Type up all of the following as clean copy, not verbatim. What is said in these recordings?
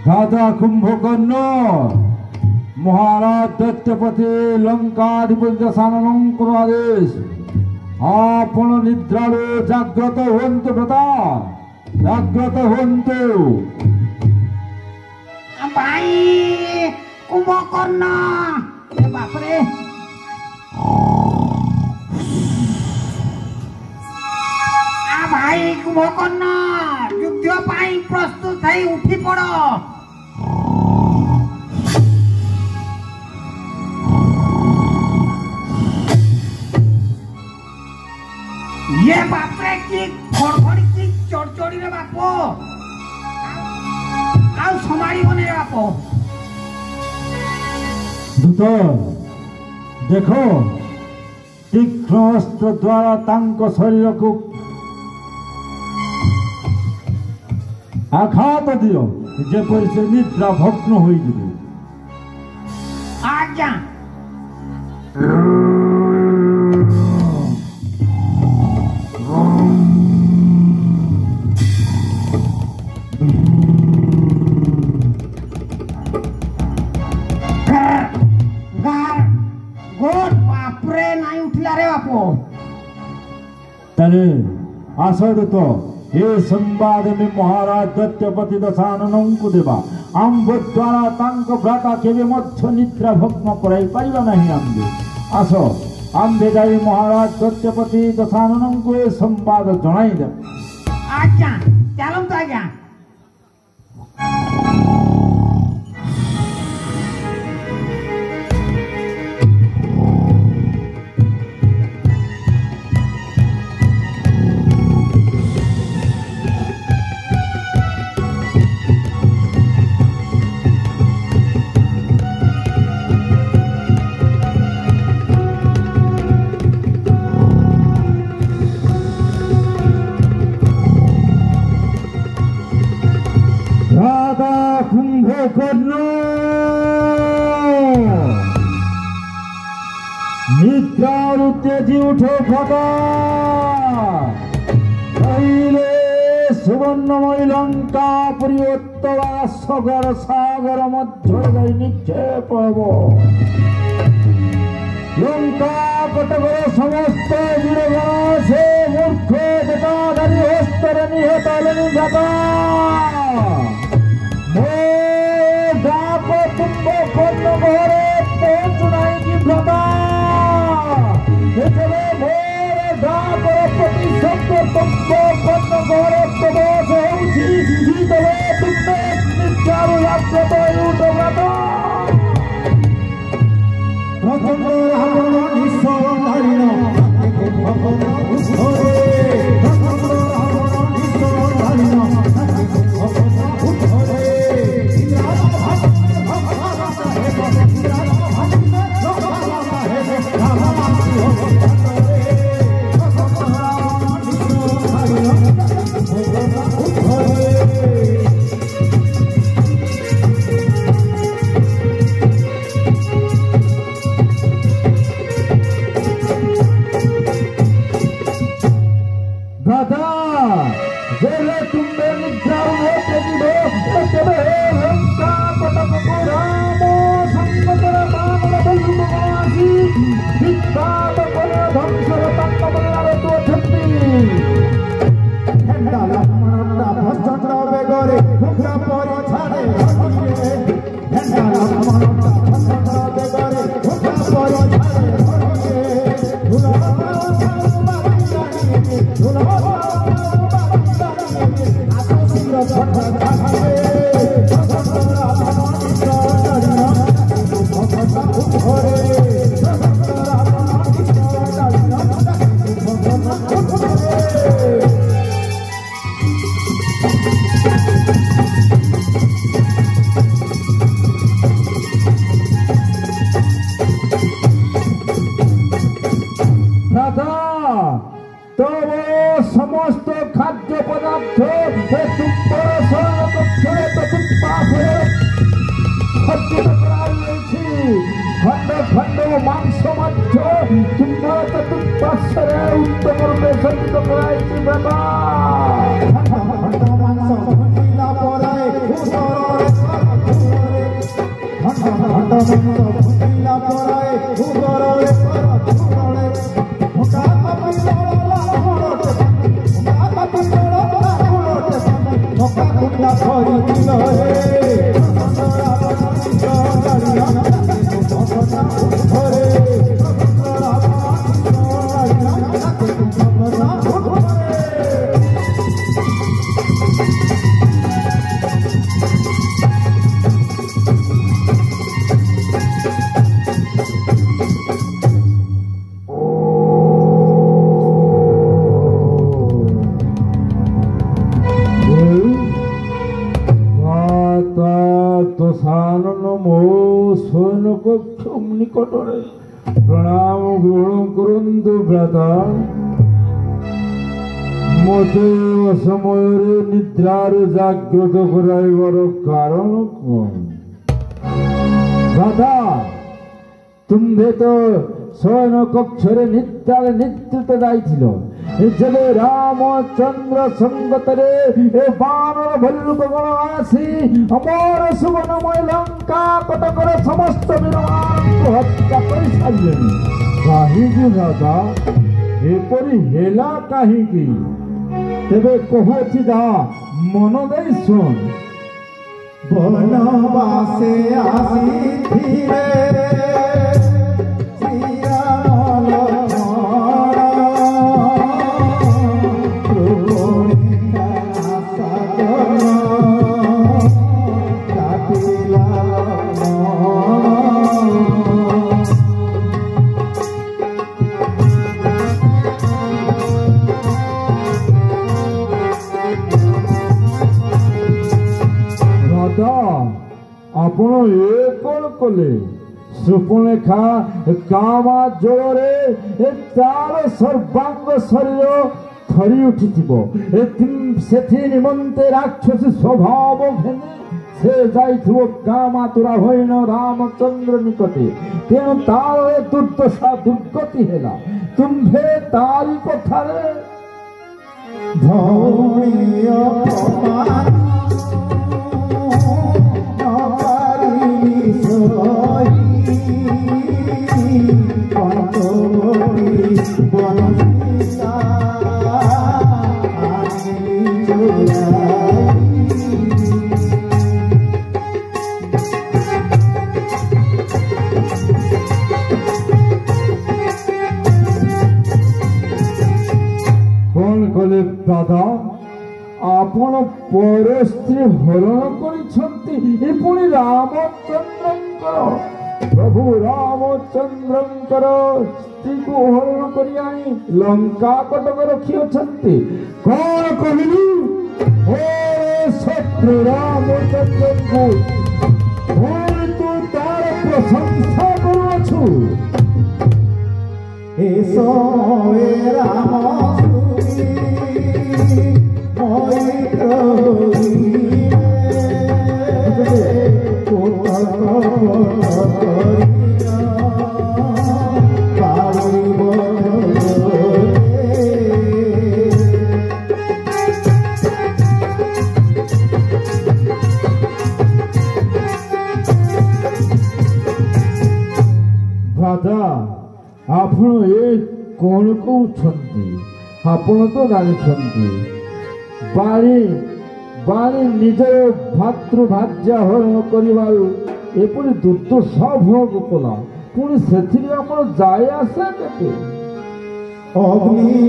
দাদা কুম্ভকর্ণ মহারাজ দৈত্যপতি লঙ্কাধিপতি দশাননଙ୍କ আদেশ আপন নিদ্রালু জাগ্রত হুন্তু ভ্রাতা জাগ্রত হুন্তু ভাই কুম্ভকর্ণ বাপরে ভাই কুম্ভকর্ণ যুদ্ধ পাই প্রস্তুত হয়ে উঠি পড় ये बापरे की खड़खड़ी की चढ़चड़ी रे बापो आउ समारी बने रे बापो दूत देखो तीक्ष्ण अस्त्र द्वारा तांको शरीर को आघात दियो जेपरि से निद्रा भग्न होई जिवे आज्ञा आसदत हे संवाद में महाराज दत्तपति दशानन को देवा आंब द्वारा तांक भ्राता केवे मध्य निद्रा भग्न कराई पारिबा नहीं आंबे आस आंबे जाई महाराज दत्तपति दशानन को ए संवाद जणाई दे आज्ञा चलम तो आज्ञा तेजी उठो भगा पहले सुवर्णमयी लंका परिवर्तवा सगर सागर मध्य निक्षेप हबो लंका कटकर समस्त वीरगण से मूर्ख जटाधारी हस्तर निहत निघाता मो डाक कुंभकर्ण घरे पहुंच नहीं की भ्राता ଦଶାନନ ମୋ ଶୟନ କକ୍ଷ ନିକଟରେ ପ୍ରଣାମ ଗ୍ରହଣ କରନ୍ତୁ ଭ୍ରାତା। ମୋତେ ଅସମୟରେ ନିଦ୍ରାରୁ ଜାଗ୍ରତ କରାଇବାର କାରଣ କ'ଣ? ଭ୍ରାତା, ତୁମ୍ଭେ ତ ଶୟନ କକ୍ଷରେ ନିଦ୍ରାରେ ନିଦ୍ରିତ ଯାଇଥିଲ। ଯେବେ ରାମଚନ୍ଦ୍ର ସଙ୍ଗତରେ ଏ ବାନର ଭଲ୍ଲୁକଗଣ ଆସି ଆମର ସୁବର୍ଣ୍ଣମୟ ଲଙ୍କା କଟକର ସମସ୍ତ ବୀରମାନଙ୍କୁ ହତ୍ୟା କରିସାରିଲେଣି। କାହିଁକି ଭ୍ରାତା, ଏପରି ହେଲା କାହିଁକି? ତେବେ କହୁଅଛି ଯାହା ମନ ଦେଇ ଶୁଣ। ବନବାସେ ଆସିଥିଲେ ଆପଣ ଏ କ'ଣ କଲେ? ସୁପର୍ଣ୍ଣେଖା କାମା ଜ୍ୱରରେ ତାର ସର୍ବାଙ୍ଗ ଶରୀର ଥରି ଉଠିଥିବ। ସେଥି ନିମନ୍ତେ ରାକ୍ଷସୀ ସ୍ୱଭାବ ଘେନି ସେ ଯାଇଥିବ କାମାତୁରା ହୋଇନ ରାମଚନ୍ଦ୍ର ନିକଟେ। ତେଣୁ ତାର ଦୁର୍ଦ୍ଦଶା ଦୁର୍ଗତି ହେଲା। ତୁମ୍ଭେ ତାରି କଥାରେ କ'ଣ କଲେ ଦାଦା? ଆପଣ ପର ସ୍ତ୍ରୀ ହରଣ କରିଛନ୍ତି। ଏ ପୁଣି ରାମଚନ୍ଦ୍ରଙ୍କର, ପ୍ରଭୁ ରାମଚନ୍ଦ୍ରଙ୍କର ସ୍ତ୍ରୀକୁ ହରଣ କରି ଆଣି ଲଙ୍କା କଟକ ରଖିଅଛନ୍ତି। କ'ଣ କହିଲୁ? ଓ ଶତ୍ରୁ ରାମଚନ୍ଦ୍ରଙ୍କୁ ପୁଣି ତୁ ତାର ପ୍ରଶଂସା କରୁଅଛୁ। ଏ ସମୟରେ ରାମ ଭ୍ରାତା, ଆପଣ ଏ କ'ଣ କହୁଛନ୍ତି? ଆପଣ ତ ଜାଣିଛନ୍ତି ବାଣୀ ନିଜର ଭାତୃଭାର୍ଯ୍ୟା ହରଣ କରିବାରୁ ଏପରି ଦୁର୍ଦ୍ଦଶା ଭୋଗ କଲା। ପୁଣି ସେଥିରେ ଆପଣ ଯାଏ ଆସେ କେତେ? ଅଗ୍ନି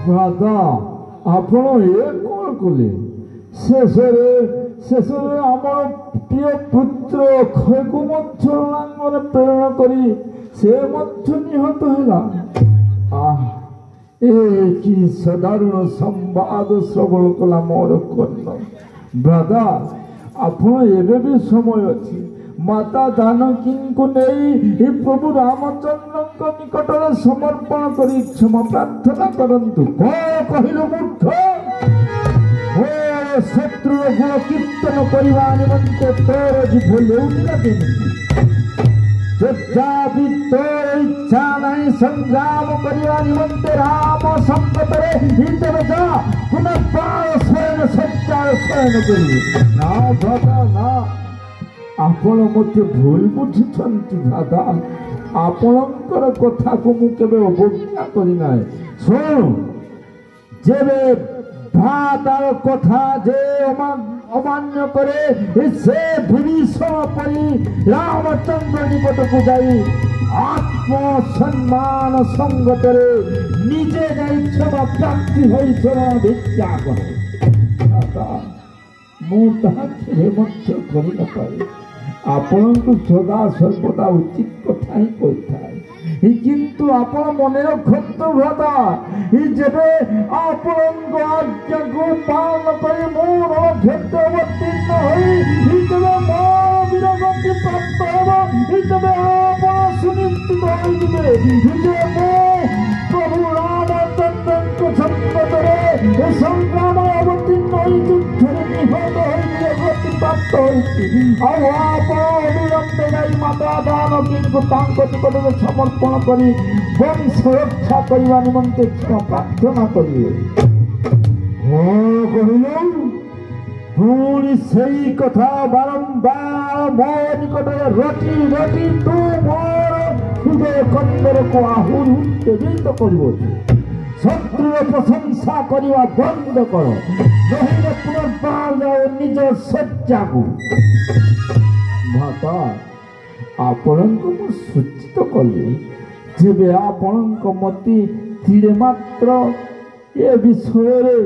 ଭ୍ରାତା, ଆପଣ ଏ କ'ଣ କଲେ? ଶେଷରେ ଆମର ପ୍ରିୟ ପୁତ୍ର ଅକ୍ଷୟକୁ ମଧ୍ୟ ରଣାଙ୍ଗରେ ପ୍ରେରଣ କରି ସେ ମଧ୍ୟ ନିହତ ହେଲା। ଏ କି ସାଧାରଣ ସମ୍ବାଦ ଶ୍ରବଣ କଲା ମୋର କର୍ଣ୍ଣ। ଭ୍ରାତା, ଆପଣ ଏବେ ବି ସମୟ ଅଛି। ମାତା ଜାନକୀଙ୍କୁ ନେଇ ପ୍ରଭୁ ରାମଚନ୍ଦ୍ରଙ୍କ ନିକଟରେ ସମର୍ପଣ କରି କ୍ଷମା ପ୍ରାର୍ଥନା କରନ୍ତୁ। କ'ଣ କହିଲୁ ମୂର୍ଖ? ଶତ୍ରୁର ଗୁଣ କୀର୍ତ୍ତନ କରିବା ନିମନ୍ତେ ତୋର ଜିଭ ଲେଉଟିଲା କେମିତି? ଯଦ୍ୟାପି ତୋର ଇଚ୍ଛା ନାହିଁ ସଂଗ୍ରାମ କରିବା ନିମନ୍ତେ ରାମ ସଙ୍କଟରେ ତେବେ ଯା ପୁନର୍ବାର ଶୟନ ଶଯ୍ୟାରେ ଶୟନ କରିବେ। ନା ଭ୍ରାତା, ନା, ଆପଣ ମୋତେ ଭୁଲ ବୁଝୁଛନ୍ତି ଭ୍ରାତା। ଆପଣଙ୍କର କଥାକୁ ମୁଁ କେବେ ଅବଜ୍ଞା କରିନାହିଁ। ଶୁଣ, ଯେବେ ଭ୍ରାତାର କଥା ଯେ অমান্য করে সে বিভীষণ পরি রামচন্দ্র নিকটକୁ যাই আত্মসম্মান সঙ্গতরে নিজে যাই ক্ষমা প্রাপ্তি হই শরণ ভিক্ষা করে ମୁଁ ତାହା କେବେ ମଧ୍ୟ କରିନପାରେ। ଆପଣଙ୍କୁ ସଦା ସର୍ବଦା ଉଚିତ କଥା ହିଁ କହିଥାଏ କିନ୍ତୁ ଆପଣ ମନେ ରଖନ୍ତୁ ଭ୍ରାତା ଯେବେ ଆପଣଙ୍କ ଆଜ୍ଞାକୁ ପାଳନ କରି ମୁଁ ରଣକ୍ଷେତ୍ର ଅବତୀର୍ଣ୍ଣ ହୋଇ ଯେବେ ମୋ ବୀରଗତି ପ୍ରାପ୍ତ ହେବ ଯେବେ ଆପଣ ସୁନିଶ୍ଚିତ ହୋଇଯିବେ ଯେ ମୁଁ ପ୍ରଭୁ ରାମଚନ୍ଦ୍ରଙ୍କ ସଙ୍ଗତରେ ସଂଗ୍ରାମ ଅବତୀର୍ଣ୍ଣ ହୋଇ ଯୁଦ୍ଧରେ ନିହତ ହୋଇ ବୀରଗତି ପ୍ରାପ୍ତ ହୋଇଛି ଆଉ ଆପଣ ଅବିଳମ୍ବେ ଯାଇ ମାତା ଦାନକୀଙ୍କୁ ତାଙ୍କ ନିକଟରେ ସମର୍ପଣ କରି ବଂଶ ରକ୍ଷା କରିବା ନିମନ୍ତେ କ୍ଷମା ପ୍ରାର୍ଥନା କରିବେ। ପୁଣି ସେଇ କଥା ବାରମ୍ବାର ମୋ ନିକଟରେ ରଟି ରଟି ତୁ ମୋର ହୃଦୟ କନ୍ଦରକୁ ଆହୁରି ଉତ୍ତେଜିତ କରିବଛୁ। ଶତ୍ରୁର ପ୍ରଶଂସା କରିବା ବନ୍ଦ କର ନହେଲେ ପୁନର୍ବାର ଯାଅ ନିଜ ଶଯ୍ୟାକୁ। ଭ୍ରାତା ଆପଣଙ୍କୁ ମୁଁ ସୂଚିତ କଲି ଯେବେ ଆପଣଙ୍କ ମତି ଧୀରେ ମାତ୍ର ଏ ବିଷୟରେ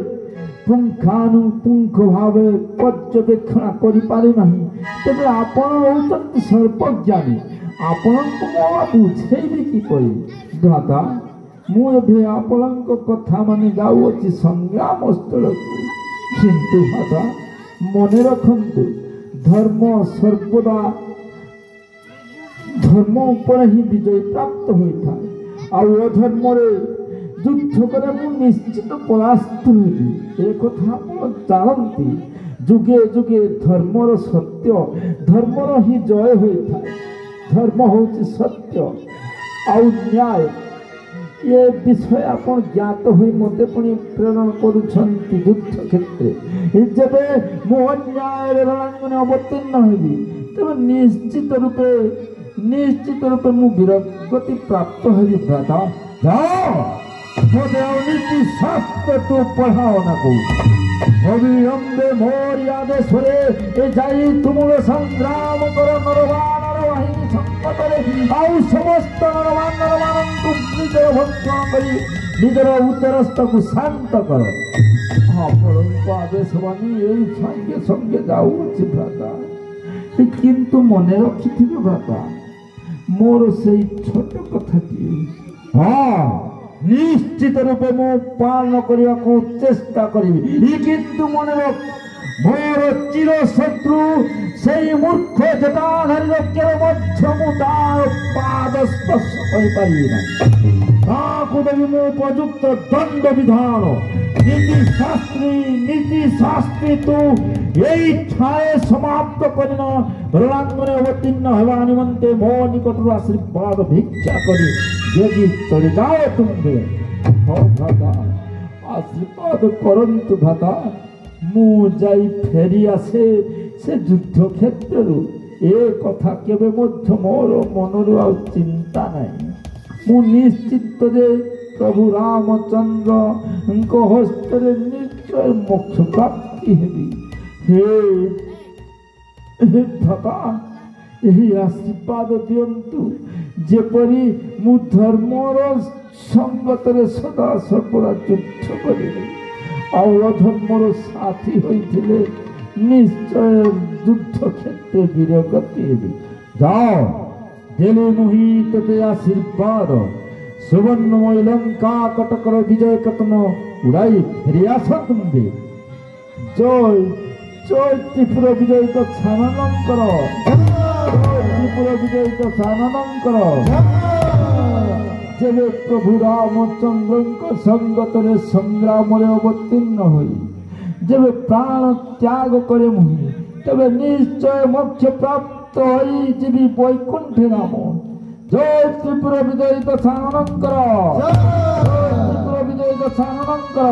ପୁଙ୍ଖାନୁପୁଙ୍ଖ ଭାବେ ପର୍ଯ୍ୟବେକ୍ଷଣ କରିପାରେ ନାହିଁ ତେବେ ଆପଣ ହେଉଛନ୍ତି ସର୍ବଜ୍ଞାନୀ। ଆପଣଙ୍କୁ ମୁଁ ବୁଝେଇବି କିପରି? ଭ୍ରାତା ମୁଁ ଏବେ ଆପଣଙ୍କ କଥା ମାନି ଯାଉଅଛି ସଂଗ୍ରାମ ସ୍ଥଳକୁ କିନ୍ତୁ ଭ୍ରାତା ମନେ ରଖନ୍ତୁ ଧର୍ମ ସର୍ବଦା ଧର୍ମ ଉପରେ ହିଁ ବିଜୟ ପ୍ରାପ୍ତ ହୋଇଥାଏ ଆଉ ଅଧର୍ମରେ ଯୁଦ୍ଧ କଲେ ମୁଁ ନିଶ୍ଚିତ ପରାସ୍ତ ହେବି ଏ କଥା ଆପଣ ଜାଣନ୍ତି। ଯୁଗେ ଯୁଗେ ଧର୍ମର ସତ୍ୟ ଧର୍ମର ହିଁ ଜୟ ହୋଇଥାଏ। ଧର୍ମ ହେଉଛି ସତ୍ୟ ଆଉ ନ୍ୟାୟ ଏ ବିଷୟ ଆପଣ ଜ୍ଞାତ ହୋଇ ମୋତେ ପୁଣି ପ୍ରେରଣ କରୁଛନ୍ତି ଯୁଦ୍ଧ କ୍ଷେତ୍ରରେ ଯେବେ ମୁଁ ଅନ୍ୟାୟରେ ରଣାଙ୍ଗନେ ଅବତୀର୍ଣ୍ଣ ହେବି ତେବେ ନିଶ୍ଚିତ ରୂପେ ମୁଁ ବୀରଗତି ପ୍ରାପ୍ତ ହେବି। ଭ୍ରାତା ଯାଅ ମୋତେ ଆଉ ନୀତି ଶାସ୍ତ୍ର ତୁ ପଢ଼ାଅ ନା କହୁଛି ଅବିଳମ୍ବେ ମୋରି ଆଦେଶରେ ଯାଇ ତୁମର ସଂଗ୍ରାମ କର ନରବାନର ବାହିନୀ ସଙ୍କଟରେ ଆଉ ସମସ୍ତ ନରମାନଙ୍କୁ ନିଜର ଭକ୍ଷଣ କରି ନିଜର ଉତ୍ତରସ୍ଥକୁ ଶାନ୍ତ କର। ଆପଣଙ୍କ ଆଦେଶ ମାନି ଏଇ ସଙ୍ଗେ ସଙ୍ଗେ ଯାଉଅଛି ଭ୍ରାତା କିନ୍ତୁ ମନେ ରଖିଥିବେ ଭ୍ରାତା ମୋର ସେଇ ଛୋଟ କଥାଟି ନିଶ୍ଚିତ ରୂପେ ମୁଁ ପାଳନ କରିବାକୁ ଚେଷ୍ଟା କରିବି କିନ୍ତୁ ମନେ ରଖ ମୋର ଚିର ଶତ୍ରୁ ସେଇ ମୂର୍ଖ ଜଟାଧାରୀର କେବେ ମଧ୍ୟ ମୁଁ ତାର ପାଦ ସ୍ପର୍ଶ କରିପାରିବି ନାହିଁ। ତାକୁ ଦେବି ମୁଁ ଉପଯୁକ୍ତ ଦଣ୍ଡ ବିଧାନ ନୀତି ଶାସ୍ତ୍ରୀ ତୁ ଏଇଠାରେ ସମାପ୍ତ କରିନ ରଣାଙ୍ଗରେ ଅବତୀର୍ଣ୍ଣ ହେବା ନିମନ୍ତେ ମୋ ନିକଟରୁ ଆଶୀର୍ବାଦ ଭିକ୍ଷା କରି ଯଦି ଚଳିଯାଅ ତୁମେ ଭ୍ରାତା ଆଶୀର୍ବାଦ କରନ୍ତୁ ଭ୍ରାତା ମୁଁ ଯାଇ ଫେରି ଆସେ ସେ ଯୁଦ୍ଧ କ୍ଷେତ୍ରରୁ ଏ କଥା କେବେ ମଧ୍ୟ ମୋର ମନରୁ ଆଉ ଚିନ୍ତା ନାହିଁ। ମୁଁ ନିଶ୍ଚିତ ଯେ ପ୍ରଭୁ ରାମଚନ୍ଦ୍ରଙ୍କ ହସ୍ତରେ ନିଶ୍ଚୟ ମୋକ୍ଷ ପ୍ରାପ୍ତି ହେବି। ହେ ଭ୍ରାତା ଏହି ଆଶୀର୍ବାଦ ଦିଅନ୍ତୁ ଯେପରି ମୁଁ ଧର୍ମର ସଙ୍ଗତରେ ସଦା ସର୍ବଦା ଯୁଦ୍ଧ କରିବି ଆଉ ଅଧର୍ମର ସାଥୀ ହୋଇଥିଲେ ନିଶ୍ଚୟ ଯୁଦ୍ଧ କ୍ଷେତ୍ରରେ ବୀରଗତି ହେବି। ଯାଅ ଦେଲେ ମୁହିଁ ତୋତେ ଆଶୀର୍ବାଦ ସୁବର୍ଣ୍ଣମୟୀ ଲଙ୍କା କଟକର ବିଜୟ କେତନ ଉଡ଼ାଇ ଫେରିଆସ ତୁମ୍ଭେ। ଜୟ ଜୟ ତ୍ରିପୁର ବିଜୟିତ ଛାନନଙ୍କର ତ୍ରିପୁର ବିଜୟିତ ଛାନନଙ୍କର ଯେବେ ପ୍ରଭୁ ରାମଚନ୍ଦ୍ରଙ୍କ ସଙ୍ଗତରେ ସଂଗ୍ରାମରେ ଅବତୀର୍ଣ୍ଣ ହୋଇ ଯେବେ ପ୍ରାଣ ତ୍ୟାଗ କରେ ମୁହିଁ ତେବେ ନିଶ୍ଚୟ ମୋକ୍ଷ ପ୍ରାପ୍ତ ହୋଇ ଯିବି ବୈକୁଣ୍ଠେ ଧାମ। ଜୟ ତ୍ରିପୁର ବିଜୟିତ ଛାନନଙ୍କର ତ୍ରିପୁର ବିଜୟିତ ଛାନନଙ୍କର